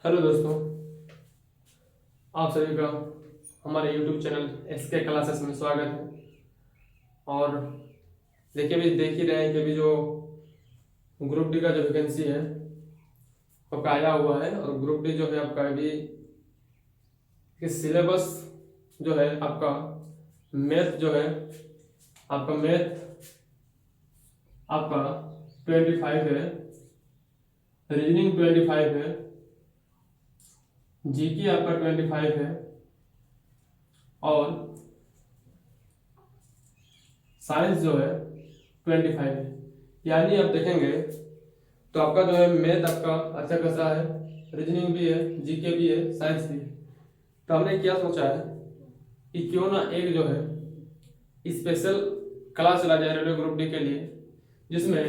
Hello दोस्तों, आप सभी का हमारे YouTube चैनल SK क्लासेस में स्वागत है। और देखिए, अभी देख ही रहे हैं कि अभी जो ग्रुप डी का जो वैकेंसी है आपका आया हुआ है। और ग्रुप डी जो है आपका अभी सिलेबस जो है आपका मैथ जो है आपका मैथ आपका 25 है, रीजनिंग 25 है, जीके आपका 25 है और साइंस जो है 25 है। यानी आप देखेंगे तो आपका जो है मैथ आपका अच्छा खासा है, रीजनिंग भी है, जीके भी है, साइंस भी है। तो हमने क्या सोचा है कि क्यों ना एक जो है स्पेशल क्लास चला जाए रेलवे ग्रुप डी के लिए, जिसमें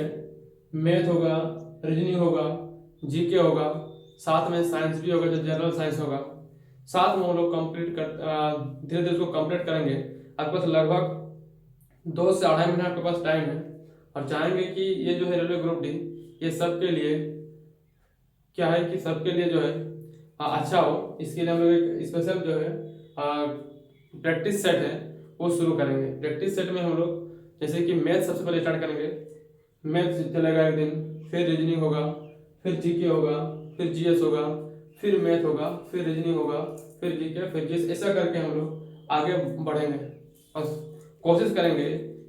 मैथ होगा, रीजनिंग होगा, जीके होगा, साथ में साइंस भी होगा जो जनरल साइंस होगा। साथ में हम लोग कंप्लीट कर धीरे धीरे उसको कंप्लीट करेंगे। आपके पास लगभग 2 से 2.5 महीने आपके पास टाइम है। और चाहेंगे कि ये जो है रेलवे ग्रुप डी ये सबके लिए क्या है कि सबके लिए जो है अच्छा हो। इसके लिए हम लोग एक स्पेशल जो है प्रैक्टिस सेट है वो शुरू करेंगे। प्रैक्टिस सेट में हम लोग जैसे कि मैथ सबसे पहले स्टार्ट करेंगे। मैथ चलेगा एक दिन, फिर रीजनिंग होगा, फिर जीके होगा, फिर जीएस होगा, फिर मैथ होगा, फिर रीजनिंग होगा, फिर जीके, फिर जीएस। ऐसा करके हम लोग आगे बढ़ेंगे और कोशिश करेंगे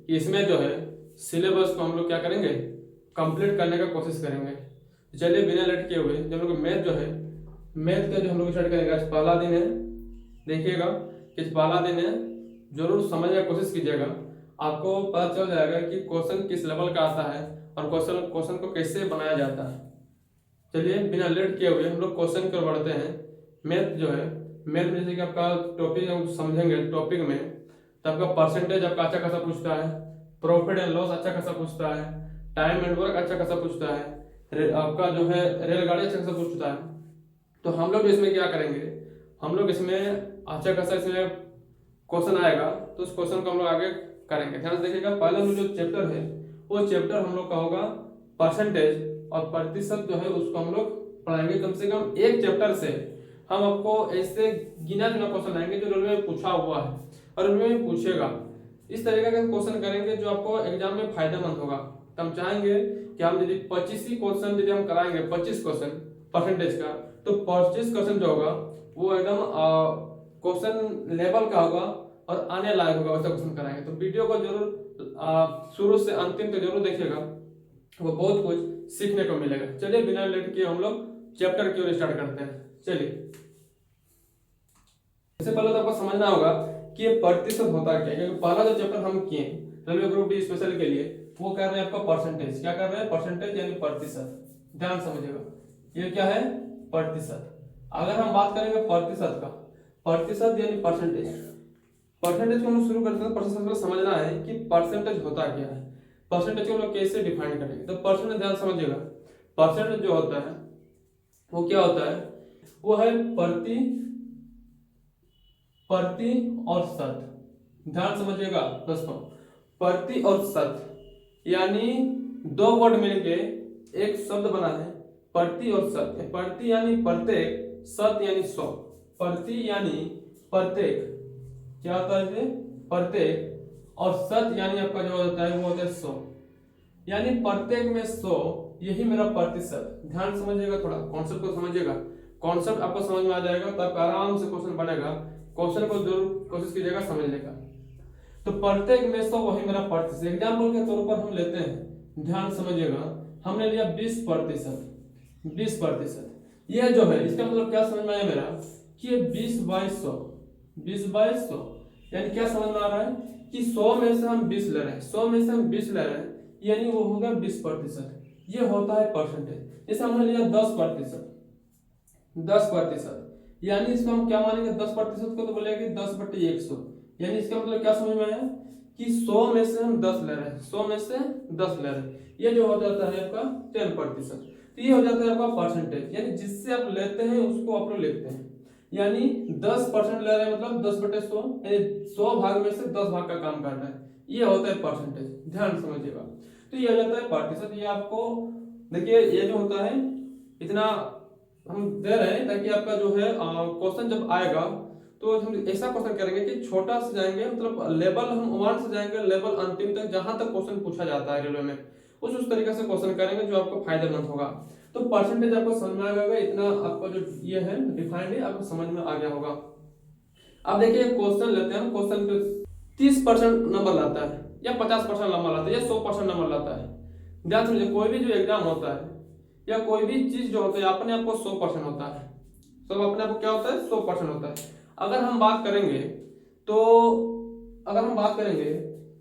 कि इसमें जो है सिलेबस को हम लोग क्या करेंगे, कंप्लीट करने का कोशिश करेंगे। चलिए बिना लेट किए हुए जब हम लोग मैथ जो है मैथ का जो हम लोग स्टार्ट करेंगे। आज पहला दिन है, देखिएगा कि पहला दिन है, जरूर समझने की कोशिश कीजिएगा। आपको पता चल जाएगा कि क्वेश्चन किस लेवल का आता है और क्वेश्चन क्वेश्चन को कैसे बनाया जाता है। चलिए बिना लेट किए हुए हम लोग क्वेश्चन की ओर बढ़ते हैं। मैथ जो है, मैथ में जैसे कि आपका टॉपिक हम समझेंगे, टॉपिक में तो आपका परसेंटेज आपका अच्छा खासा पूछता है, प्रॉफिट एंड लॉस अच्छा खासा पूछता है, टाइम एंड वर्क अच्छा खासा पूछता है, आपका जो है रेलगाड़ी अच्छा खासा पूछता है। तो हम लोग इसमें क्या करेंगे, हम लोग इसमें अच्छा खासा इसमें क्वेश्चन आएगा तो उस क्वेश्चन को हम लोग आगे करेंगे। ध्यान से देखिएगा, पहला जो चैप्टर है वो चैप्टर हम लोग का होगा परसेंटेज, और प्रतिशत जो है उसको हम लोग पढ़ाएंगे। कम से कम एक चैप्टर से हम आपको ऐसे गिना चुना क्वेश्चन आएंगे जो रेलवे में पूछा हुआ है और रेलवे में पूछेगा। इस तरीके का क्वेश्चन करेंगे जो आपको एग्जाम में फायदेमंद होगा। तो हम चाहेंगे कि हम यदि 25 ही क्वेश्चन यदि हम कराएंगे, 25 क्वेश्चन परसेंटेज का, तो 25 क्वेश्चन जो होगा वो एकदम क्वेश्चन लेवल का होगा और आने लायक होगा, वैसा क्वेश्चन कराएंगे। तो वीडियो को जरूर शुरू से अंतिम तक जरूर देखिएगा, वो बहुत कुछ सीखने को मिलेगा। चलिए बिना लेट किए हम लोग चैप्टर की ओर स्टार्ट करते हैं। चलिए, इससे पहले तो आपको समझना होगा कि ये प्रतिशत होता क्या है, क्योंकि पहला जो चैप्टर हम किए रेलवे ग्रुप डी स्पेशल के लिए वो कर रहे हैं आपका परसेंटेज। क्या कर रहे हैं, परसेंटेज यानी प्रतिशत। ध्यान समझिएगा, ये क्या है, प्रतिशत। अगर हम बात करेंगे प्रतिशत का, प्रतिशत यानी परसेंटेज, परसेंटेज को हम लोग शुरू करते हैं। परसेंटेज को समझना है कि परसेंटेज होता क्या है, परसेंटेज को हम लोग कैसे डिफाइन करेंगे। तो परसेंटेज ध्यान समझिएगा, परसेंटेज जो होता है वो क्या होता है, वो है प्रति प्रति और शत। ध्यान समझिएगा दोस्तों, प्रति और शत यानी दो वर्ड मिलके एक शब्द बना है, प्रति और शत। प्रति यानी प्रत्येक, शत यानी 100। प्रति यानी प्रत्येक, क्या होता है इसे, प्रत्येक, और शत यानी आपका जो होता है वो होता है 100। यानी प्रत्येक में 100, यही मेरा प्रतिशत। ध्यान समझिएगा, थोड़ा कॉन्सेप्ट को समझिएगा। कॉन्सेप्ट आपको समझ में आ जाएगा तो आपका आराम से क्वेश्चन बनेगा। क्वेश्चन को जरूर कोशिश कीजिएगा समझने का। तो प्रत्येक में 100 वही मेरा प्रतिशत। एग्जाम्पल के तौर पर हम लेते हैं, ध्यान समझिएगा, हमने लिया 20%। 20% यह जो है इसका मतलब क्या समझ में आया मेरा कि ये 20/100, 20/100 यानी क्या समझ में आ रहा है कि 100 में से हम 20 ले रहे हैं, 100 में से हम 20 ले रहे हैं, यानी वो होगा 20%। ये होता है परसेंटेज। जैसे हमने लिया 10%, 10%, यानी इसको हम क्या मानेंगे, 10% को तो बोलेंगे 10/100। यानी इसका मतलब क्या समझ में आया कि 100 में से हम 10 ले रहे हैं, 100 में से 10 ले रहे हैं, ये जो हो जाता है आपका 10%। तो ये हो जाता है आपका परसेंटेज, यानी जिससे आप लेते हैं उसको आप लोग लिखते हैं। यानी 10% ले रहे हैं मतलब 10/100, यानी 100 भाग में से 10 भाग का काम कर रहे हैं, ये होता है परसेंटेज। ध्यान समझिएगा, तो ये हो जाता है प्रतिशत। ये आपको देखिए, ये जो होता है इतना हम दे रहे हैं ताकि आपका जो है क्वेश्चन जब आएगा तो हम ऐसा क्वेश्चन करेंगे कि छोटा से जाएंगे, मतलब लेवल हम वन से जाएंगे लेवल अंतिम तक जहां तक क्वेश्चन पूछा जाता है रेलवे में, उस तरीके से क्वेश्चन करेंगे जो आपको फायदेमंद होगा। तो परसेंटेज आपको समझ में आ गया, इतना आपका जो ये है डिफाइंड है आपको समझ में आ गया होगा। अब देखिए क्वेश्चन लेते हैं, क्वेश्चन पे 30% नंबर लाता है या 50% नंबर लाता है या 100% नंबर लाता है। ध्यान समझिए, कोई भी जो एग्जाम होता है या कोई भी चीज जो होता है अपने आप को 100% होता है, सब अपने आप को क्या होता है 100% होता है। अगर हम बात करेंगे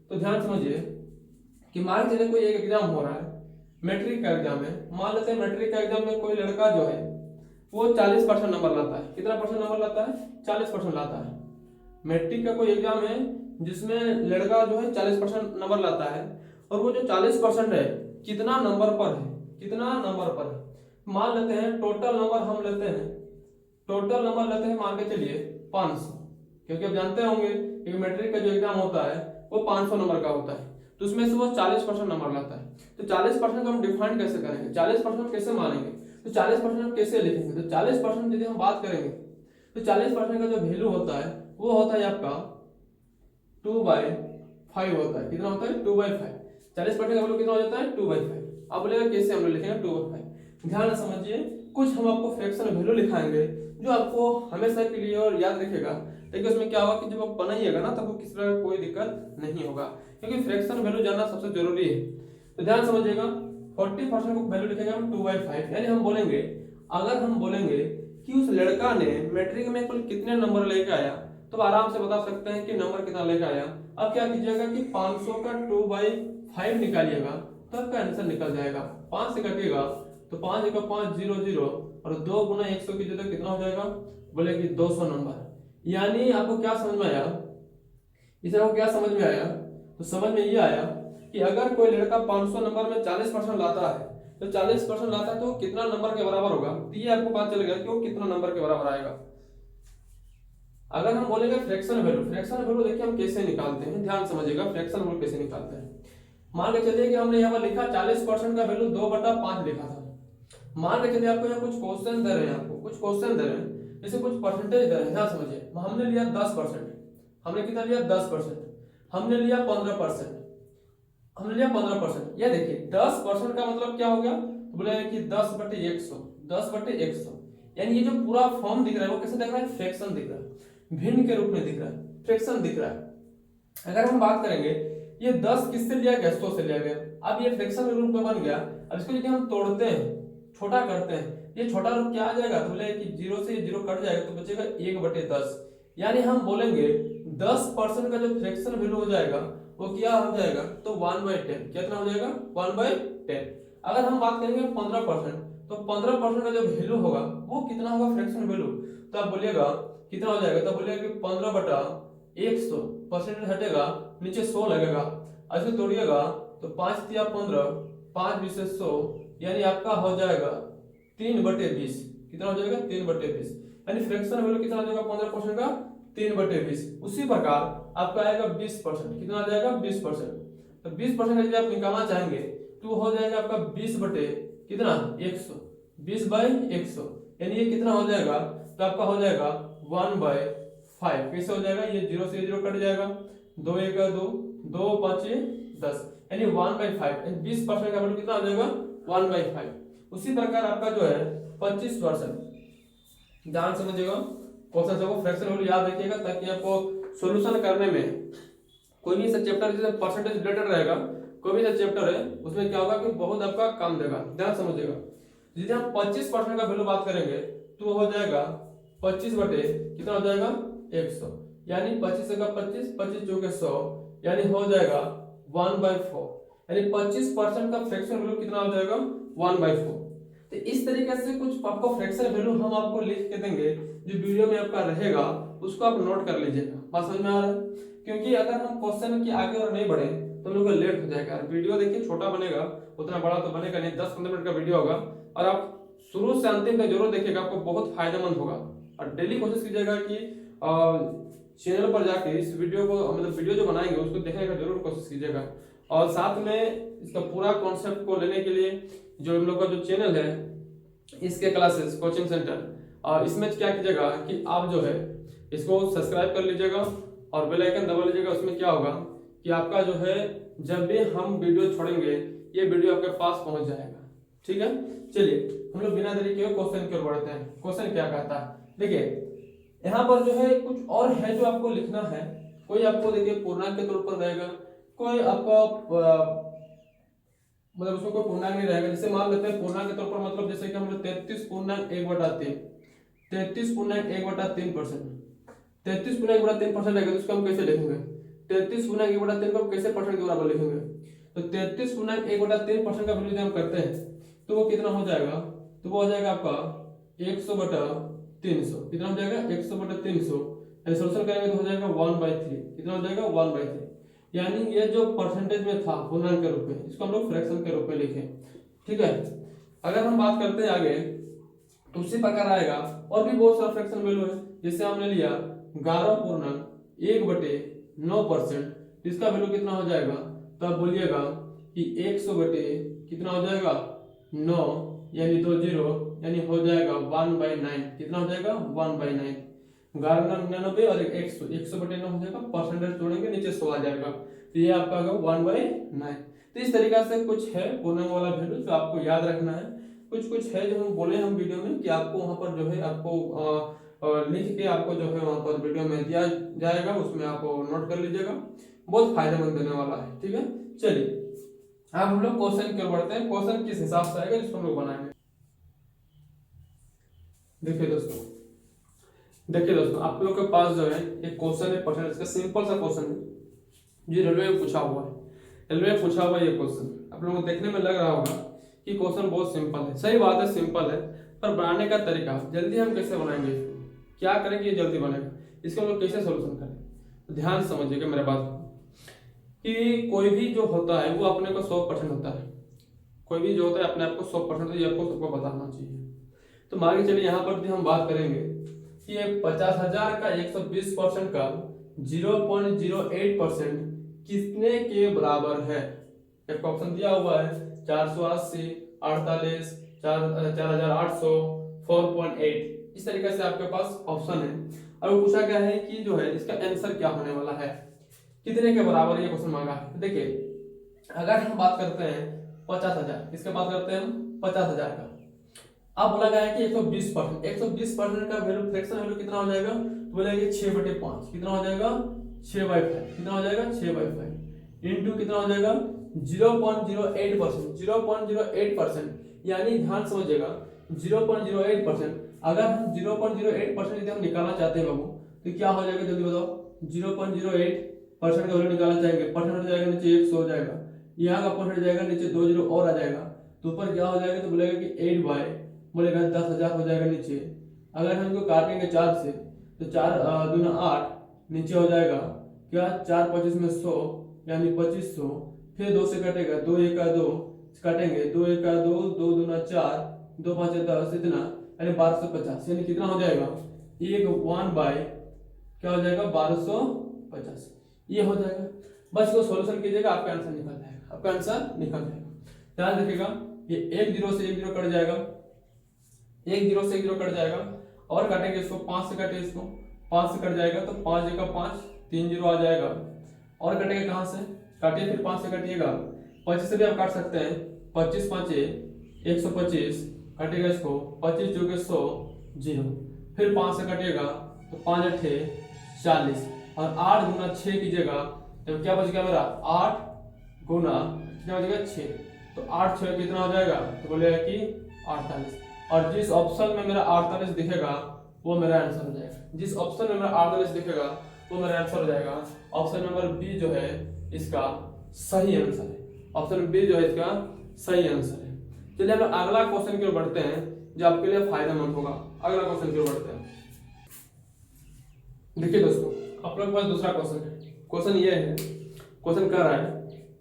तो ध्यान समझिए कि मान लीजिए कोई एक एग्जाम हो रहा है, मैट्रिक का एग्जाम है, मान लेते हैं मैट्रिक का एग्जाम में कोई लड़का जो है वो 40% नंबर लाता है। कितना परसेंट नंबर लाता है? 40% लाता है। मैट्रिक का कोई एग्जाम है जिसमें लड़का जो है 40% नंबर लाता है, और वो जो 40% है कितना नंबर पर है, मान लेते हैं टोटल नंबर लेते हैं मान के चलिए 500, क्योंकि आप जानते होंगे कि मैट्रिक का जो एग्जाम होता है वो 500 नंबर का होता है, तो उसमें से वो 40% नंबर लाता है। तो 40% को हम डिफाइन कैसे करेंगे, 40% कैसे मानेंगे, तो 40% कैसे लिखेंगे? तो 40% यदि हम बात करेंगे तो 40% का जो वैल्यू होता है वो होता है आपका 2/5 होता है। कितना होता है? 2/5। 40% का वैल्यू कितना हो जाता है? 2/5। अब बोलेगा कैसे हम लोग लिखेंगे 2/5। ध्यान से समझिए, कुछ हम आपको फ्रैक्शन वैल्यू लिखाएंगे जो आपको हमेशा के लिए और याद रखेगा, लेकिन उसमें क्या होगा कि जब आप बनाइएगा ना तब किसी तरह का कोई दिक्कत नहीं होगा, क्योंकि फ्रैक्शन वैल्यू जानना सबसे जरूरी है। तो ध्यान समझिएगा, 40% को वैल्यू लिखेंगे हम 2/5, यानी हम बोलेंगे, अगर हम बोलेंगे कि उस लड़का ने मैट्रिक में कुल कितने नंबर लेके आया, तो आराम से बता सकते हैं कि नंबर कितना लेके आया। अब क्या कीजिएगा कि 500 का 2/5 निकालिएगा तो आपका आंसर निकल जाएगा। 5 से कटिएगा तो 5 एक 5 0 0 और 2 गुना 100 कीजिए तो कितना हो जाएगा? बोले कि 200 नंबर। यानी आपको क्या समझ में आया? इसे आपको क्या समझ में आया? तो समझ में ये आया कि अगर कोई लड़का 500 नंबर में 40% लाता है तो 40% लाता है तो कितना नंबर के बराबर होगा, तो ये आपको पता चल गया कि वो कितना नंबर के बराबर आएगा। अगर हम बोलेंगे फ्रैक्शन वैल्यू देखिए हम कैसे निकालते हैं, ध्यान समझिएगा फ्रैक्शन वैल्यू कैसे निकालते हैं। मान के चलिए कि हमने यहाँ पर लिखा 40% का वैल्यू 2/5 लिखा था। मान के चलिए आपको यहाँ कुछ क्वेश्चन दे रहे हैं, जैसे कुछ परसेंटेज दे रहे हैं। ध्यान समझिए, हमने लिया 10%, हमने कितना लिया 10%, हमने लिया 15%, हमने लिया 15%। ये देखिए 10% का मतलब क्या हो गया, तो बोले कि 10/100, यानी ये जो पूरा फॉर्म दिख रहा है वो कैसे दिख रहा है? फ्रैक्शन दिख रहा है, भिन्न के रूप में दिख रहा है, फ्रैक्शन दिख रहा है। अगर हम बात करेंगे ये 10 किससे लिया गया? 100 से लिया गया। अब ये फ्रैक्शन रूप में बन गया। अब इसको यदि हम तोड़ते हैं, छोटा करते हैं, ये छोटा रूप क्या आ जाएगा? तो बोले कि 0 से 0 कट जाएगा तो बचेगा 1/10। यानी हम बोलेंगे 10% का जो फ्रैक्शन वैल्यू हो जाएगा वो क्या हो जाएगा? तो 1/10। कितना हो जाएगा? 1/10। अगर हम बात करेंगे 15%, तो 15% का जो वैल्यू होगा वो कितना होगा फ्रैक्शन वैल्यू? तो आप बोलिएगा कितना हो जाएगा? तो बोलिएगा कि 15/100, परसेंटेज हटेगा, नीचे 100 लगेगा, ऐसे तोड़िएगा तो 5 तिया 15, 5 20 100, यानी आपका हो जाएगा 3/20। कितना हो जाएगा? 3/20। यानी फ्रैक्शन वैल्यू कितना हो जाएगा 15% का? 3/20। उसी प्रकार आपका आएगा 20%। कितना आ जाएगा? 20%। तो 20% यदि आप निकालना चाहेंगे तो हो जाएगा आपका 20/कितना? 100, 20/100, यानी ये कितना हो जाएगा? तो आपका हो जाएगा 1/5। कैसे हो जाएगा? ये 0 से 0 कट जाएगा, 2 1 2, 2 5 10, यानी 1/5। 20% का वैल्यू कितना हो जाएगा? 1/5। उसी प्रकार आपका जो है 25%, ध्यान समझिएगा, क्वेश्चन को फ्रैक्शन वैल्यू याद रखिएगा ताकि आपको सॉल्यूशन करने में कोई भी ऐसा चैप्टर जैसे परसेंटेज रिलेटेड रहेगा, कोई भी ऐसा चैप्टर है उसमें क्या होगा कि बहुत आपका काम देगा। ध्यान समझिएगा, यदि हम 25% का वैल्यू बात करेंगे तो हो जाएगा 25 बटे कितना हो जाएगा? 100, यानी 25 का 25, 25 चौके 100, यानी हो जाएगा 1/4। यानी 25% का फ्रैक्शन वैल्यू कितना हो जाएगा? 1/4। तो इस तरीके से कुछ आपको फ्रैक्शन वैल्यू हम आपको लिख के देंगे, जो वीडियो में आपका रहेगा उसको आप नोट कर लीजिएगा। बात समझ में आ रहा है? क्योंकि अगर हम क्वेश्चन के आगे और नहीं बढ़े तो हम लोग का लेट हो जाएगा। वीडियो देखिए छोटा बनेगा, उतना बड़ा तो बनेगा नहीं, 10-15 मिनट का वीडियो होगा, और आप शुरू से अंतिम तक जरूर देखिएगा, आपको बहुत फायदेमंद होगा। और डेली कोशिश कीजिएगा कि चैनल पर जाके इस वीडियो को, मतलब वीडियो जो बनाएंगे उसको देखने का जरूर कोशिश कीजिएगा। और साथ में इसका पूरा कॉन्सेप्ट को लेने के लिए जो हम लोग का जो चैनल है इसके क्लासेस कोचिंग सेंटर, और इसमें क्या कीजिएगा कि आप जो है इसको सब्सक्राइब कर लीजिएगा और बेल आइकन दबा लीजिएगा। उसमें क्या होगा कि आपका जो है जब भी हम वीडियो छोड़ेंगे ये वीडियो आपके पास पहुंच जाएगा। ठीक है, चलिए हम लोग बिना देरी के क्वेश्चन की ओर बढ़ते हैं। क्वेश्चन क्या कहता है, देखिए यहाँ पर जो है कुछ और है जो आपको लिखना है। कोई आपको देखिए पूर्णांक के तौर पर रहेगा, कोई आपका मतलब उसमें कोई पूर्णांक नहीं रहेगा। जैसे मान लेते हैं पूर्णांक के तौर पर, मतलब जैसे कि हम लोग 33.1/3, 33.1/3%, 33.1/3% रहेगा तो उसको हम कैसे लिखेंगे? 33.1/3 को कैसे परसेंट के बराबर लिखेंगे? तो 33.1/3% का वैल्यू जब हम करते हैं तो वो कितना हो जाएगा? तो वो हो जाएगा आपका 100/300। कितना हो जाएगा? 100/300। सोल्यूशन करेंगे तो हो जाएगा 1/3। कितना हो जाएगा? 1/3। यानी ये जो परसेंटेज में था पूर्णांक के रूप में, इसको हम लोग फ्रैक्शन के रूप में लिखें। ठीक है, अगर हम बात करते हैं आगे तो उसी प्रकार आएगा और भी बहुत सारा फ्रैक्शन वैल्यू है। जैसे हमने लिया 11.1/9%, इसका वैल्यू कितना हो जाएगा? तो आप बोलिएगा कि 100 कितना हो जाएगा? 9 यानी 20 यानी हो जाएगा 1/9। कितना हो जाएगा? 1/9। 1199 और 100, 100/9 हो जाएगा, परसेंटेज तोड़ेंगे नीचे 100 आ जाएगा, तो ये आपका आ गया 1/9। तो इस तरीका से कुछ है पूर्णांक वाला वैल्यू जो आपको याद रखना है। कुछ है जो हम बोले हम वीडियो में कि आपको वहां पर जो है आपको लिख के आपको जो है वहां पर वीडियो में दिया जाएगा, उसमें आप नोट कर लीजिएगा, बहुत फायदेमंद देने वाला है। ठीक है, चलिए अब हम लोग क्वेश्चन की ओर बढ़ते हैं। क्वेश्चन किस हिसाब से आएगा जिसको हम लोग बनाएंगे। देखिए दोस्तों आप लोग के पास जो है एक क्वेश्चन है परसेंटेज का, सिंपल सा क्वेश्चन है जो रेलवे में पूछा हुआ है। रेलवे में पूछा हुआ ये क्वेश्चन आप लोगों को देखने में लग रहा होगा कि क्वेश्चन बहुत सिंपल है। सही बात है, सिंपल है, पर बनाने का तरीका जल्दी हम कैसे बनाएंगे इसको, क्या करें कि ये जल्दी बनेगा, इसको हम लोग कैसे सोल्यूशन करें। तो ध्यान समझिएगा मेरे बात कि कोई भी जो होता है वो अपने को 100% होता है। कोई भी जो होता है अपने आप को 100% ये आपको सबको बताना चाहिए। तो मान के चलिए यहाँ पर भी हम बात करेंगे कि 50,000 का 120% का 0.08% कितने के बराबर है। एक ऑप्शन दिया हुआ है 480, 48, 4,800, 4.8। इस तरीके से आपके पास ऑप्शन है और वो पूछा गया है कि जो है इसका आंसर क्या होने वाला है, कितने के बराबर ये क्वेश्चन मांगा है। देखिए अगर हम बात करते हैं 50,000, इसके बात करते हैं हम 50,000 का, अब बोला गया है कि 120%, 120% का वैल्यू फ्रैक्शन वैल्यू कितना हो जाएगा? तो बोलेगा 6/5। कितना हो जाएगा? 6/5। कितना हो जाएगा? 6/5 इंटू कितना हो जाएगा? 0.08%, 0.08%। यानी ध्यान समझिएगा 0.08%, अगर हम 0.08% यदि हम निकालना चाहते हैं बाबू तो क्या हो जाएगा जल्दी बताओ? 0.08% का वैल्यू निकालना चाहेंगे, परसेंट हट जाएगा नीचे 100 हो जाएगा, यहाँ का परसेंट जाएगा नीचे 2 0 और आ जाएगा, तो ऊपर क्या हो जाएगा? तो बोलेगा कि 8 बाय बोलेगा 10,000 हो जाएगा नीचे। अगर हम इनको काटेंगे 4 से तो 4 दूना 8, नीचे हो जाएगा क्या? 4×25 में 100 यानी 2500, फिर 2 से कटेगा, 2 1 2 काटेंगे, 2 1 2, 2 दूना 4, 2 5 10, इतना यानी 1250। यानी कितना हो जाएगा? 1 बाय क्या हो जाएगा? 1250। ये हो जाएगा, बस इसको सॉल्यूशन कीजिएगा, आपका आंसर निकल जाएगा, आपका आंसर निकल जाएगा। ध्यान रखिएगा ये 1 0 से 1 0 कट जाएगा, 1 0 से 1 0 कट जाएगा, और काटेंगे इसको 5 से, काटे इसको 5 से कट जाएगा तो 5 1 5, 3 0 आ जाएगा, और कटेंगे कहां से? काटिए फिर 5 से कटिएगा, 25 से भी आप काट सकते हैं, 25 5 125, काटेगा इसको 25 जो 100 0, फिर 5 से कटिएगा तो 5 8 40, और 8 गुना 6 कीजिएगा तो क्या बच गया मेरा? 8 गुना कितना बच गया? 6, तो 8 6 कितना हो जाएगा? तो बोलेगा कि 48, और जिस ऑप्शन में मेरा 48 दिखेगा वो मेरा आंसर हो जाएगा। जिस ऑप्शन में मेरा 48 दिखेगा वो मेरा आंसर हो जाएगा। ऑप्शन नंबर बी जो है इसका सही आंसर है। ऑप्शन बी जो है इसका सही आंसर है। चलिए हम लोग अगला क्वेश्चन की ओर बढ़ते हैं जो आपके लिए फायदेमंद होगा। अगला क्वेश्चन की ओर बढ़ते हैं। देखिए दोस्तों आप लोग के पास दूसरा क्वेश्चन है। क्वेश्चन ये है, क्वेश्चन कह रहा है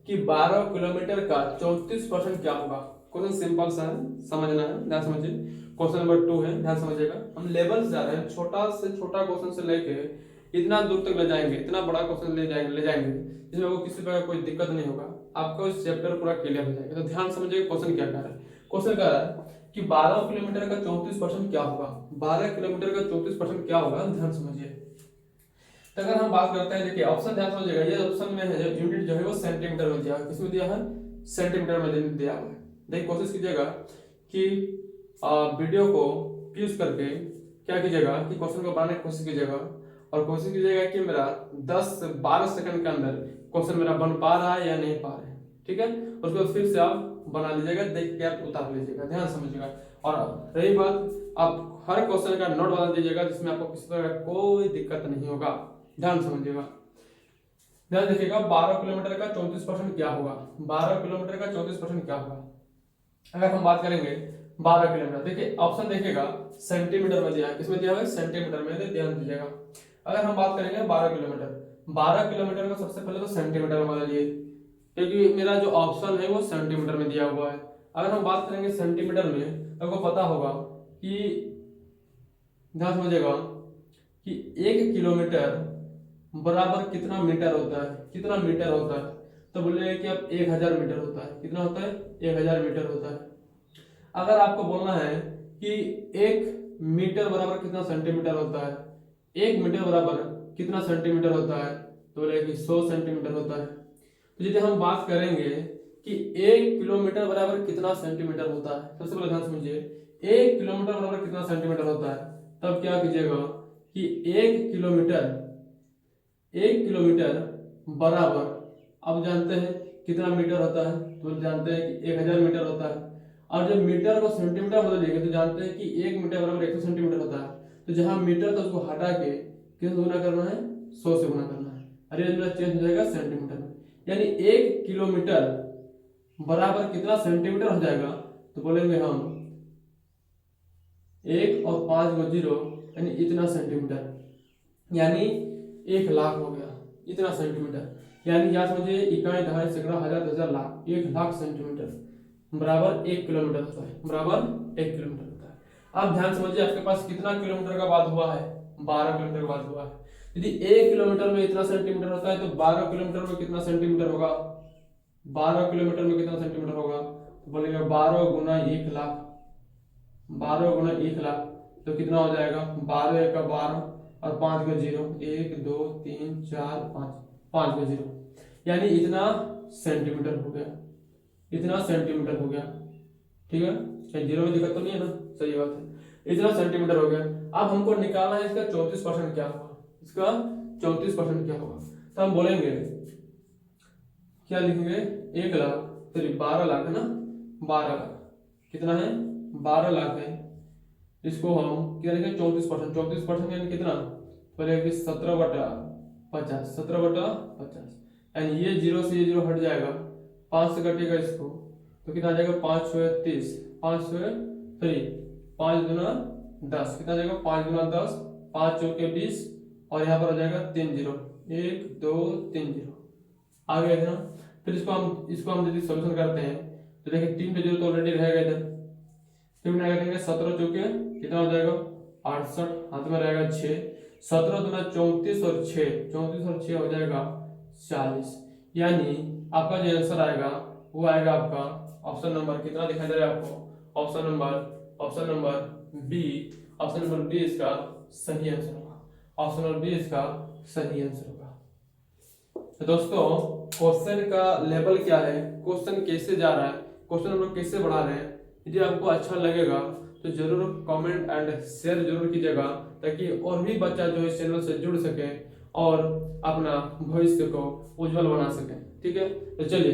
कि 12 किलोमीटर का 34% क्या होगा। क्वेश्चन सिंपल सा है, समझना है, ध्यान समझिए। क्वेश्चन नंबर 2 है, ध्यान समझिएगा। हम लेवल से जा रहे हैं, छोटा से छोटा क्वेश्चन से लेके इतना दूर तक ले जाएंगे, इतना बड़ा क्वेश्चन ले जाएंगे जिसमें आपको किसी प्रकार कोई दिक्कत नहीं होगा, आपको इस चैप्टर पूरा क्लियर हो जाएगा। तो ध्यान समझिए क्वेश्चन क्या कह रहा है। क्वेश्चन कह रहा है कि 12 किलोमीटर का 34% क्या होगा। 12 किलोमीटर का 34% क्या होगा, ध्यान समझिए। तो अगर हम बात करते हैं, देखिए ऑप्शन ध्यान समझिएगा, ये ऑप्शन में है यूनिट जो है वो सेंटीमीटर में दिया है। किसमें दिया है, सेंटीमीटर में दिया हुआ है। देखिए कोशिश कीजिएगा कि वीडियो को पॉज करके क्या कीजिएगा कि क्वेश्चन को बनाने की कोशिश कीजिएगा, और कोशिश कीजिएगा कि मेरा 10 से 12 सेकंड के अंदर क्वेश्चन मेरा बन पा रहा है या नहीं पा रहा है, ठीक है। उसके बाद फिर से आप बना लीजिएगा, देख के आप उतार लीजिएगा, ध्यान समझिएगा। और रही बात, आप हर क्वेश्चन का नोट बना दीजिएगा जिसमें आपको किसी तरह का कोई दिक्कत नहीं होगा, ध्यान समझिएगा। ध्यान देखिएगा, 12 किलोमीटर का 34% क्या होगा, 12 किलोमीटर का 34% क्या होगा। अगर हम बात करेंगे 12 किलोमीटर, देखिए ऑप्शन देखिएगा सेंटीमीटर में दिया है। किसमें दिया हुआ है, सेंटीमीटर में, ध्यान दीजिएगा। अगर हम बात करेंगे 12 किलोमीटर, 12 किलोमीटर को सबसे पहले तो सेंटीमीटर में बदलिए, क्योंकि मेरा जो ऑप्शन है वो सेंटीमीटर में दिया हुआ है। अगर हम बात करेंगे सेंटीमीटर में, तो आपको पता होगा कि, ध्यान समझिएगा, कि 1 किलोमीटर बराबर कितना मीटर होता है, कितना मीटर होता है। तो बोलिए कि अब 1000 मीटर होता है। कितना होता है, 1000 मीटर होता है। अगर आपको बोलना है कि 1 मीटर बराबर कितना सेंटीमीटर होता है, 1 मीटर बराबर कितना सेंटीमीटर होता है, तो बोले कि 100 सेंटीमीटर होता है। तो यदि हम बात करेंगे कि 1 किलोमीटर बराबर कितना सेंटीमीटर होता है, सबसे पहले ध्यान समझिए, 1 किलोमीटर बराबर कितना सेंटीमीटर होता है, तब क्या कीजिएगा कि 1 किलोमीटर बराबर, अब जानते हैं कितना मीटर होता है, तो जानते हैं कि 1000 मीटर होता है। और जब मीटर को सेंटीमीटर बदलिएगा तो जानते हैं कि 1 मीटर बराबर 100 सेंटीमीटर होता है। तो जहां मीटर था उसको हटा के किस गुना करना है, 100 से गुना करना है। अरे मेरा चेंज हो जाएगा सेंटीमीटर में, यानी 1 किलोमीटर बराबर कितना सेंटीमीटर हो जाएगा, तो बोलेंगे हम 1 और 5 को 0, यानी इतना सेंटीमीटर, यानी 1 लाख हो गया, इतना सेंटीमीटर। यानी क्या समझिए, इकाई, दहाई, सैकड़ा, हजार, दशहरा, लाख, 1 लाख सेंटीमीटर बराबर 1 किलोमीटर होता है, बराबर 1 किलोमीटर होता है। अब ध्यान समझिए, आपके पास कितना किलोमीटर का बात हुआ है, 12 किलोमीटर का बात हुआ है। यदि 1 किलोमीटर में इतना सेंटीमीटर होता है, तो 12 किलोमीटर में कितना सेंटीमीटर होगा, 12 किलोमीटर में कितना सेंटीमीटर होगा, तो बोलेंगे 12 गुना 1 लाख, 12 गुना 1 लाख, तो कितना हो जाएगा, 12 का 12 और 5 का 0, 1 2 3 4 5, 5 का 0, यानी इतना सेंटीमीटर हो गया, इतना सेंटीमीटर हो गया, ठीक है। कहीं 0 में दिक्कत तो नहीं है ना, सही बात है, इतना सेंटीमीटर हो गया। अब हमको निकालना है इसका 34% क्या होगा, इसका 34% क्या होगा। तो हम बोलेंगे, क्या लिखेंगे, 1 लाख, सॉरी 12 लाख है ना, 12 लाख कितना है, 12 लाख है। इसको हम क्या लिखेंगे, 34%, 34% यानी कितना, बोलेंगे 17/50, 17/50, यानी ये 0 से ये 0 हट जाएगा, 5 से कटेगा इसको, तो कितना आ जाएगा, 5 6 30, 5 6 सॉरी 5 गुना 10, कितना आ जाएगा, 5 गुना 10, 5 चौके 20, और यहाँ पर आ जाएगा 3 0, 1 2 3 0 आ गया इतना। फिर इसको हम यदि सॉल्यूशन करते हैं, तो देखिए 3 पे 0 तो ऑलरेडी रहेगा इधर, फिर क्या करेंगे, 17 चौके कितना हो जाएगा, 68, हाथ में रहेगा 6, 17 दूना 34 और 6, 34 और 6 हो जाएगा 40, यानी आपका जो आंसर आएगा वो आएगा आपका ऑप्शन नंबर कितना दिखाई दे रहा है आपको, option number B, option number B इसका सही आंसर होगा, ऑप्शन नंबर बी इसका सही आंसर होगा। तो दोस्तों क्वेश्चन का लेवल क्या है, क्वेश्चन कैसे जा रहा है, क्वेश्चन हम लोग कैसे बढ़ा रहे हैं, यदि आपको अच्छा लगेगा तो जरूर कमेंट एंड शेयर जरूर कीजिएगा, ताकि और भी बच्चा जो इस चैनल से जुड़ सके और अपना भविष्य को उज्जवल बना सके, ठीक है। तो चलिए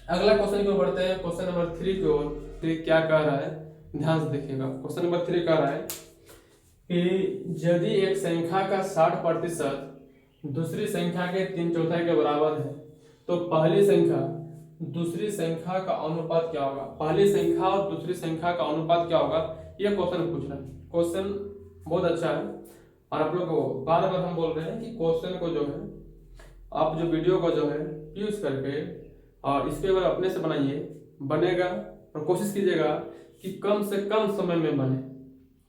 अगला क्वेश्चन की ओर बढ़ते हैं, क्वेश्चन नंबर 3 की ओर। तो क्या कह रहा है, ध्यान से देखिएगा। क्वेश्चन नंबर 3 कह रहा है कि यदि एक संख्या का 60% दूसरी संख्या के 3/4 के बराबर है, तो पहली संख्या दूसरी संख्या का अनुपात क्या होगा, पहली संख्या और दूसरी संख्या का अनुपात क्या होगा, यह क्वेश्चन पूछ रहा है। क्वेश्चन बहुत अच्छा है, और आप लोग को बार बार हम बोल रहे हैं कि क्वेश्चन को जो है, आप जो वीडियो को जो है यूज करके और इसके बार अपने से बनाइए, बनेगा, और कोशिश कीजिएगा कि कम से कम समय में बने,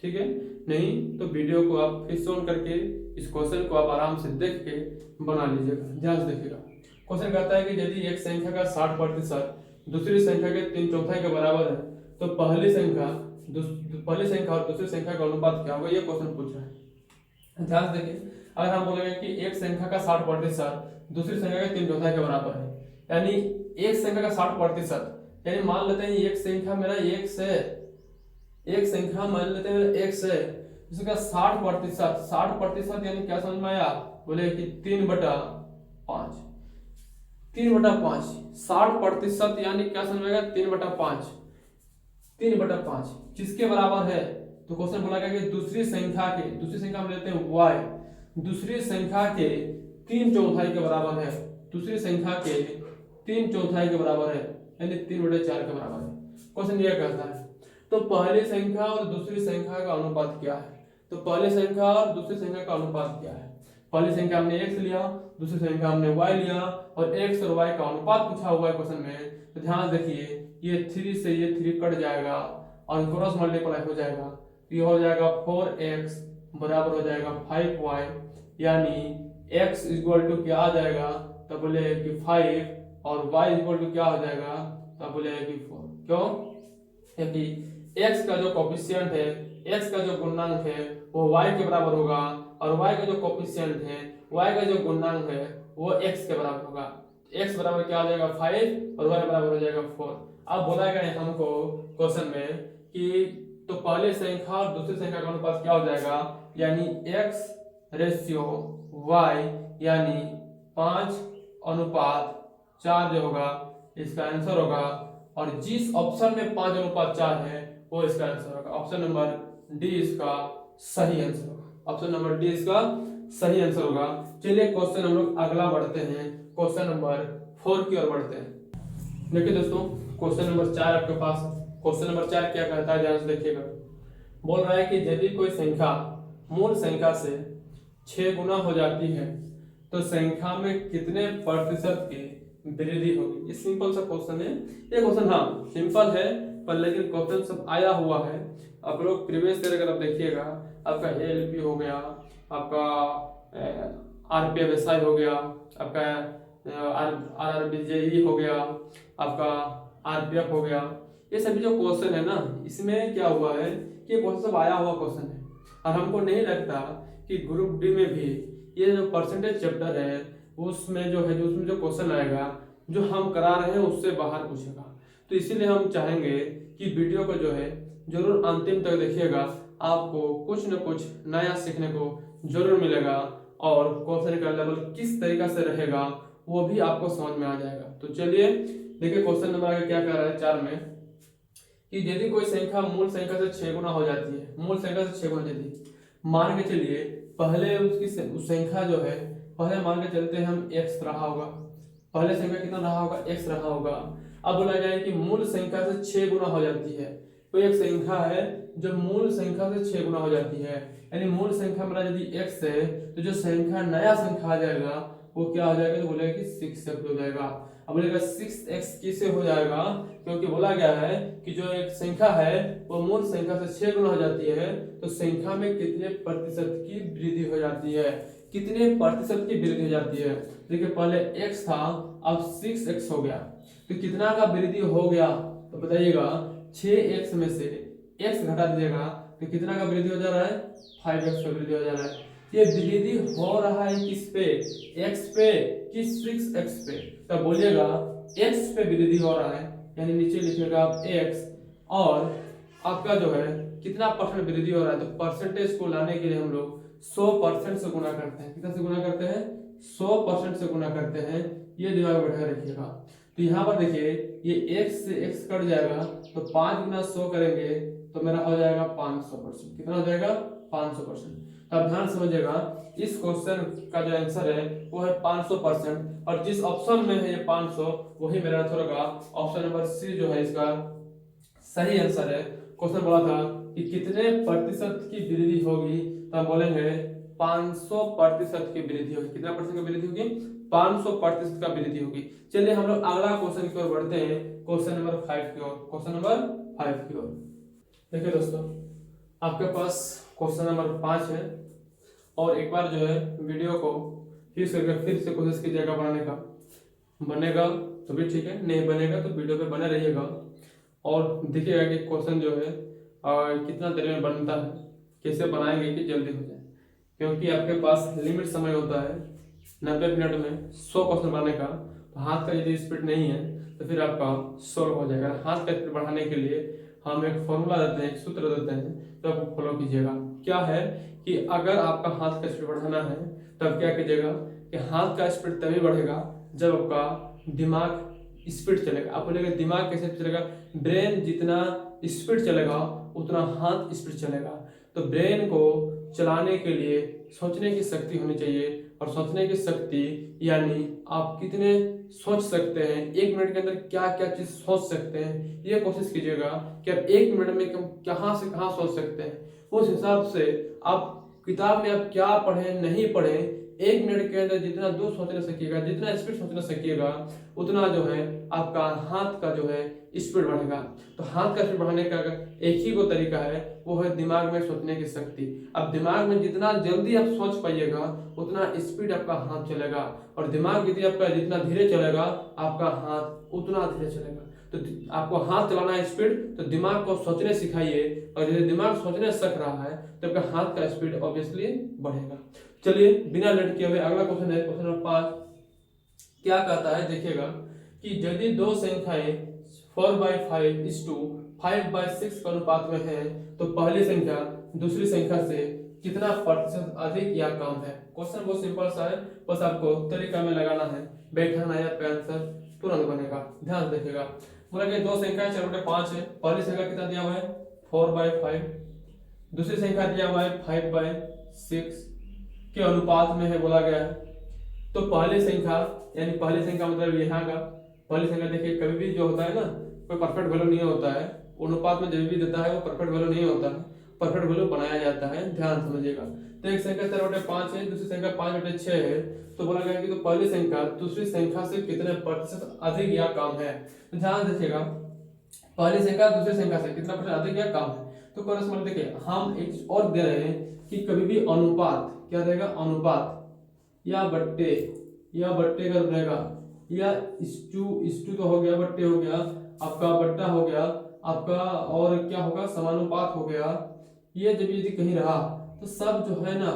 ठीक है। नहीं तो वीडियो को आप फिर से ऑन करके इस क्वेश्चन को आप आराम से देख के बना लीजिएगा, ध्यान से देखिएगा। क्वेश्चन कहता है कि यदि एक संख्या का 60% दूसरी संख्या के 3/4 के बराबर है, तो पहली संख्या और दूसरी संख्या का अनुपात क्या होगा, ये क्वेश्चन पूछ रहा है। ध्यान से देखिए, अगर हम बोलेंगे कि एक संख्या का 60% दूसरी संख्या का 3/4 के बराबर है, यानी एक संख्या का 60%, यानी मान लेते हैं एक संख्या मेरा मान लेते हैं x है, इसका 60% यानी क्या समझ में आया, बोले कि 3/5 60% यानी क्या समझ में आएगा, 3/5 किसके बराबर है, तो क्वेश्चन बोला गया कि दूसरी संख्या हम लेते हैं y, दूसरी संख्या के 3/4 के बराबर है, दूसरी संख्या के 3/4 के बराबर है, यानी 3/4 के बराबर है। क्वेश्चन ये कहता है तो पहली संख्या और दूसरी संख्या का अनुपात क्या है, तो पहली संख्या और दूसरी संख्या का अनुपात क्या है, पहली संख्या हमने x लिया, दूसरी संख्या हमने y लिया, और x और y का अनुपात पूछा हुआ है क्वेश्चन में। तो ध्यान देखिए, ये 3 से ये 3 कट जाएगा और क्रॉस मल्टीप्लाई हो जाएगा, तो ये हो जाएगा 4x बराबर हो जाएगा 5y, यानी x इक्वल टू क्या आ जाएगा, तब बोले कि 5 और y इक्वल टू क्या हो जाएगा, तब बोले कि 4। क्यों, क्योंकि x का जो कोफिशिएंट है, x का जो गुणांक है वो y के बराबर होगा, और y का जो कोफिशिएंट है, y का जो गुणांक है वो x के बराबर होगा। x बराबर क्या हो जाएगा 5 और y बराबर हो जाएगा 4। अब बोला गया है हमको क्वेश्चन में कि तो पहले संख्या और दूसरी संख्या का अनुपात क्या हो जाएगा, यानी x रेशियो y, यानी 5:4 जो होगा इसका आंसर होगा, और जिस ऑप्शन में 5:4 है वो इसका आंसर होगा। ऑप्शन नंबर डी इसका सही आंसर होगा, ऑप्शन नंबर डी इसका सही आंसर होगा। चलिए क्वेश्चन हम लोग अगला बढ़ते हैं, क्वेश्चन नंबर 4 की ओर बढ़ते हैं। देखिए दोस्तों, क्वेश्चन नंबर 4 आपके पास। क्वेश्चन नंबर 4 क्या कहता है, ध्यान से देखिएगा। बोल रहा है कि यदि कोई संख्या मूल संख्या से 6 गुना हो जाती है तो संख्या में कितने प्रतिशत की वृद्धि होगी। ये सिंपल सा क्वेश्चन है, ये क्वेश्चन हाँ सिंपल है, पर लेकिन क्वेश्चन सब आया हुआ है। आप लोग प्रीवियस ईयर अगर आप देखिएगा, आपका एएलपी हो गया, आपका आरपीएफएसआई हो गया, आपका आरआरबीजेई हो गया, आपका आरपीएफ हो गया, ये सभी जो क्वेश्चन है ना, इसमें क्या हुआ है कि ये क्वेश्चन सब आया हुआ क्वेश्चन है। और हमको नहीं लगता कि ग्रुप डी में भी ये जो परसेंटेज चैप्टर है उसमें जो है, जो उसमें जो क्वेश्चन आएगा जो हम करा रहे हैं उससे बाहर पूछेगा। तो इसीलिए हम चाहेंगे कि वीडियो को जो है जरूर अंतिम तक देखिएगा, आपको कुछ न कुछ नया सीखने को जरूर मिलेगा, और क्वेश्चन का लेवल किस तरीका से रहेगा वो भी आपको समझ में आ जाएगा। तो चलिए देखिए क्वेश्चन नंबर आगे क्या कह रहा है 4 में, कि यदि कोई संख्या मूल संख्या से 6 गुना हो जाती है, मूल संख्या से 6 गुना जाती है, मान के चलिए पहले उसकी संख्या जो है, पहले मान के चलते हैं हम x रहा होगा, पहले संख्या कितना रहा होगा, x रहा होगा। अब बोला जाए कि मूल संख्या से 6 गुना हो जाती है, तो एक संख्या है जो मूल संख्या से 6 गुना हो जाती है, यानी मूल संख्या मेरा यदि x है तो जो संख्या नया संख्या आ जाएगा वो क्या हो जाएगा, तो बोलेगा कि 6x हो जाएगा। अब बोलेगा 6x किससे हो जाएगा, क्योंकि बोला गया है कि जो एक संख्या है वो मूल संख्या से 6 गुना हो जाती है, तो संख्या में कितने प्रतिशत की वृद्धि हो जाती है, कितने प्रतिशत की वृद्धि हो जाती है। देखिए पहले x था, अब 6x हो गया, तो कितना का वृद्धि हो गया, तो बताइएगा 6x में से x घटा दीजिएगा तो कितना का वृद्धि हो जा रहा है, 5x का वृद्धि हो जा रहा है। ये वृद्धि हो रहा है किस पे, x पे कि 6x पे, तो बोलिएगा x पे वृद्धि हो रहा है, यानी नीचे लिखिएगा आप x, और आपका जो है कितना परसेंट वृद्धि हो रहा है, तो परसेंटेज को लाने के लिए हम लोग 100% से गुना करते हैं। कितना से गुना करते हैं, 100% से गुना करते हैं, ये दिमाग में बैठा रखिएगा। तो यहाँ पर देखिए ये x से x कट जाएगा, तो 5 गुना 100 करेंगे तो मेरा हो जाएगा 500%। कितना हो जाएगा, 500%। अब ध्यान समझिएगा, इस क्वेश्चन का जो आंसर है वो है 500%, और जिस ऑप्शन में है ये 500 वही मेरा आंसर होगा। ऑप्शन नंबर सी जो है इसका सही आंसर है। क्वेश्चन बोला था कि कितने प्रतिशत की वृद्धि होगी, तो हम बोलेंगे 500% की वृद्धि होगी। कितना परसेंट की वृद्धि होगी, 500% का वृद्धि होगी। चलिए हम लोग अगला क्वेश्चन की ओर बढ़ते हैं, क्वेश्चन नंबर 5 की ओर। क्वेश्चन नंबर 5 की ओर देखिए दोस्तों, आपके पास क्वेश्चन नंबर 5 है, और एक बार जो है वीडियो को फिर करके फिर से कोशिश कीजिएगा बनाने का। बनेगा तो भी ठीक है, नहीं बनेगा तो वीडियो पे बने रहिएगा। और देखिएगा कि क्वेश्चन जो है कितना देर में बनता है, कैसे बनाएंगे कि जल्दी हो जाए, क्योंकि आपके पास लिमिट समय होता है 90 मिनट में 100 क्वेश्चन बनाने का। तो हाथ का यदि स्पीड नहीं है तो फिर आपका सॉल्व हो जाएगा। हाथ का स्पीड बढ़ाने के लिए हम एक फॉर्मूला देते हैं, एक सूत्र देते हैं, तो आपको फॉलो कीजिएगा। क्या है कि अगर आपका हाथ का स्पीड बढ़ाना है तब क्या कीजिएगा कि हाथ का स्पीड तभी बढ़ेगा जब आपका दिमाग स्पीड चलेगा। आप बोलेगा दिमाग कैसे चलेगा? ब्रेन जितना स्पीड चलेगा उतना हाथ स्पीड चलेगा। तो ब्रेन को चलाने के लिए सोचने की शक्ति होनी चाहिए, और सोचने की शक्ति यानी आप कितने सोच सकते हैं, 1 मिनट के अंदर क्या क्या चीज सोच सकते हैं, ये कोशिश कीजिएगा कि आप 1 मिनट में कहाँ से कहाँ सोच सकते हैं। उस हिसाब से आप किताब में आप क्या पढ़ें नहीं पढ़ें, 1 मिनट के अंदर जितना दूर सोचना सीखिएगा, जितना स्पीड सोचना सीखिएगा, उतना जो है आपका हाथ का जो है स्पीड बढ़ेगा। तो हाथ का स्पीड बढ़ाने का एक ही वो तरीका है, वो है दिमाग में सोचने की शक्ति। अब दिमाग में जितना जल्दी आप सोच पाइएगा उतना स्पीड आपका हाथ चलेगा, और दिमाग यदि आपका जितना धीरे चलेगा आपका हाथ उतना धीरे चलेगा। तो आपको हाथ चलाना है स्पीड, तो दिमाग को सोचने सिखाइए, और यदि दिमाग सोचने सीख रहा है तो आपका हाथ का स्पीड ऑब्वियसली बढ़ेगा। चलिए बिना लेट किए हुए अगला क्वेश्चन है, क्वेश्चन नंबर 5। क्या कहता है देखिएगा कि यदि दो संख्याएं 4/5:5/6 के अनुपात में है तो पहली संख्या दूसरी संख्या से कितना प्रतिशत अधिक या कम है। क्वेश्चन बहुत सिंपल सा है, बस आपको तरीका में लगाना है, बैठाना है, आपका आंसर तुरंत बनेगा। ध्यान से देखिएगा। बोला कि दो संख्या 4/5 है, पहली संख्या कितना दिया हुआ है 4/5, दूसरी संख्या दिया हुआ है 5/6 के अनुपात में है बोला गया है। तो पहली संख्या यानी पहली संख्या मतलब यहाँ का पहली संख्या देखिए, कभी भी जो होता है ना कोई परफेक्ट वैल्यू नहीं होता है, अनुपात में जब भी देता है वो परफेक्ट वैल्यू नहीं होता है, परफेक्ट वैल्यू बनाया जाता है, ध्यान समझिएगा। तो एक संख्या 4/5 है, दूसरी संख्या 5/6 है, तो बोला गया कि तो पहली संख्या दूसरी संख्या से कितने प्रतिशत अधिक या कम है। तो ध्यान देखिएगा, पहली संख्या दूसरी संख्या से कितना प्रतिशत अधिक या कम है। तो कोरस्पॉन्ड देखिए हम एक और दे रहे हैं कि कभी भी अनुपात क्या रहेगा, अनुपात या बट्टे का रहेगा, या इस्टू तो हो गया, बट्टे हो गया, आपका बट्टा हो गया आपका, और क्या होगा समानुपात हो गया। ये जब यदि कहीं रहा तो सब जो है ना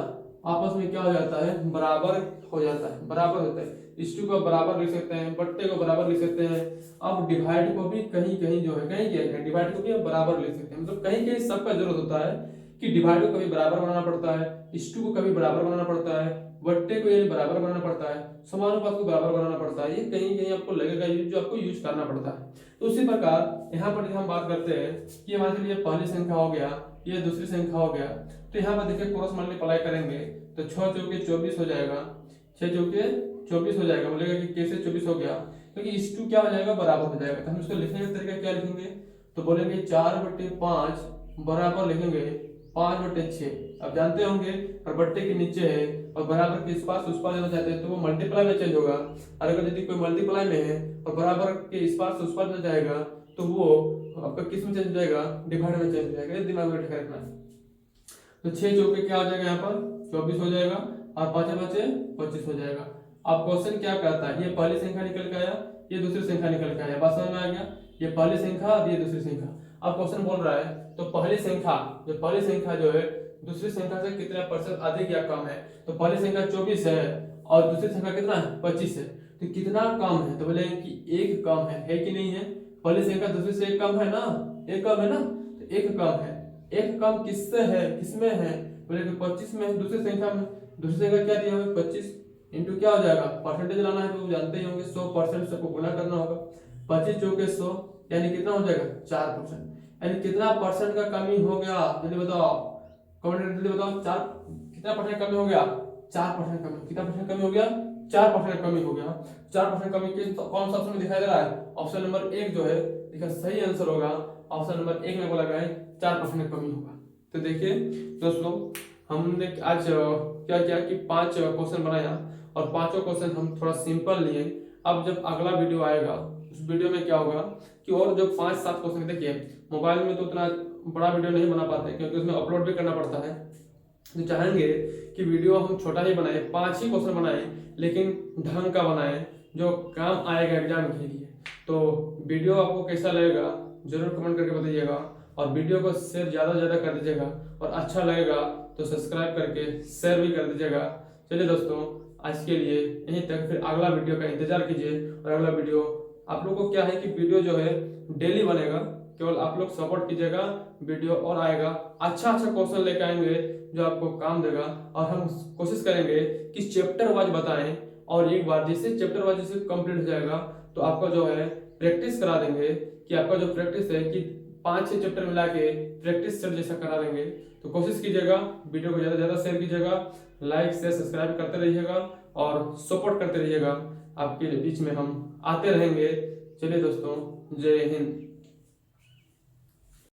आपस में क्या हो जाता है, बराबर हो जाता है, बराबर होता है। इस्टू को बराबर लिख सकते हैं, बट्टे को बराबर लिख सकते हैं। अब डिवाइड को भी कहीं कहीं जो है कहीं क्या है, डिवाइड को भी हम बराबर लिख सकते हैं। मतलब कहीं कहीं सबका जरूरत होता है कि डिवाइड को कभी बराबर बनाना पड़ता है, इस्टू को कभी बराबर बनाना पड़ता है, बट्टे को ये बराबर बनाना पड़ता है, समानुपात को बराबर बनाना पड़ता है। ये कहीं कहीं आपको लगेगा जो आपको यूज करना पड़ता है। तो उसी प्रकार यहाँ पर हम बात करते हैं कि मान लीजिए पहली संख्या हो गया, ये दूसरी संख्या हो गया, तो यहाँ पर देखिए क्रॉस मल्टीप्लाई करेंगे तो 6 चौके 24 हो जाएगा, 6 चौके 24 हो जाएगा। बोलेगा कि कैसे 24 हो गया, क्योंकि इस 2 क्या हो जाएगा, बराबर हो जाएगा। तो हम इसको लिखने का तरीका क्या लिखेंगे, तो बोलेंगे 4/5 बराबर लिखेंगे 5/6। अब जानते होंगे और बट्टे के नीचे है और बराबर के इस पास उस पार जाना चाहते हैं तो वो मल्टीप्लाई में चेंज होगा। और अगर यदि कोई मल्टीप्लाई में है और बराबर के इस पार से उस पार जाना जाएगा तो वो आपका किस में चेंज हो जाएगा, डिवाइड में चेंज हो जाएगा। ये दिमाग में रखना है। तो 6 चौके क्या हो जाएगा, यहाँ पर 24 हो जाएगा और 5/5 25 हो जाएगा। अब क्वेश्चन क्या कहता है, ये पहली संख्या निकल के आया, ये दूसरी संख्या निकल के आया, बात समझ में आ गया। ये पहली संख्या और ये दूसरी संख्या। अब क्वेश्चन बोल रहा है तो पहली संख्या जो है दूसरी संख्या से कितने प्रतिशत अधिक या कम है। तो पहली संख्या 24 है और दूसरी संख्या कितना है, 25 है। तो कितना कम है, तो बोले कि एक कम है कि नहीं है। पहली संख्या दूसरी से एक कम है ना, एक कम है ना, तो एक कम है। एक कम किससे है, किसमें है, बोले कि 25 में, दूसरी संख्या में। दूसरी संख्या क्या दिया हुआ, 25 इंटू क्या हो जाएगा, परसेंटेज लाना है तो जानते ही होंगे 100% सबको गुना करना होगा। 25 चौके 100 यानी कितना हो जाएगा 4%। यानी कितना परसेंट का कमी हो गया, जल्दी बताओ, कमेंट जल्दी बताओ। 4 कितना परसेंट कमी हो गया, 4% कमी। कितना परसेंट कमी हो गया, 4% कमी हो गया। 4% कमी के कौन सा ऑप्शन में दिखाई दे रहा है, ऑप्शन नंबर 1 जो है देखिए सही आंसर होगा। ऑप्शन नंबर 1 में बोला गया है 4% कमी होगा। तो देखिए दोस्तों हमने आज क्या किया कि 5 क्वेश्चन बनाया और पांचों क्वेश्चन हम थोड़ा सिंपल लिए। अब जब अगला वीडियो आएगा उस वीडियो में क्या होगा कि और जो 5-7 क्वेश्चन, देखिए मोबाइल में तो उतना बड़ा वीडियो नहीं बना पाते क्योंकि उसमें अपलोड भी करना पड़ता है। तो चाहेंगे कि वीडियो हम छोटा ही बनाए, 5 ही क्वेश्चन बनाए, लेकिन ढंग का बनाए जो काम आएगा एग्जाम के लिए। तो वीडियो आपको कैसा लगेगा जरूर कमेंट करके बताइएगा और वीडियो को शेयर ज़्यादा से ज़्यादा कर दीजिएगा और अच्छा लगेगा तो सब्सक्राइब करके शेयर भी कर दीजिएगा। चलिए दोस्तों, आज के लिए यहीं तक, फिर अगला वीडियो का इंतजार कीजिए। और अगला वीडियो आप लोग को क्या है कि वीडियो जो है डेली बनेगा, केवल आप लोग सपोर्ट कीजिएगा, वीडियो और आएगा। अच्छा अच्छा क्वेश्चन लेके आएंगे जो आपको काम देगा और हम कोशिश करेंगे कि चैप्टर वाइज बताएं। और एक बार जैसे चैप्टर वाइज जैसे कंप्लीट हो जाएगा तो आपको जो है प्रैक्टिस करा देंगे कि आपका जो प्रैक्टिस है कि 5-6 चैप्टर मिला के प्रैक्टिस सेट जैसा करा देंगे। तो कोशिश कीजिएगा, वीडियो को ज़्यादा से ज़्यादा शेयर कीजिएगा, लाइक शेयर सब्सक्राइब करते रहिएगा और सपोर्ट करते रहिएगा। आपके बीच में हम आते रहेंगे। चलिए दोस्तों, जय हिंद।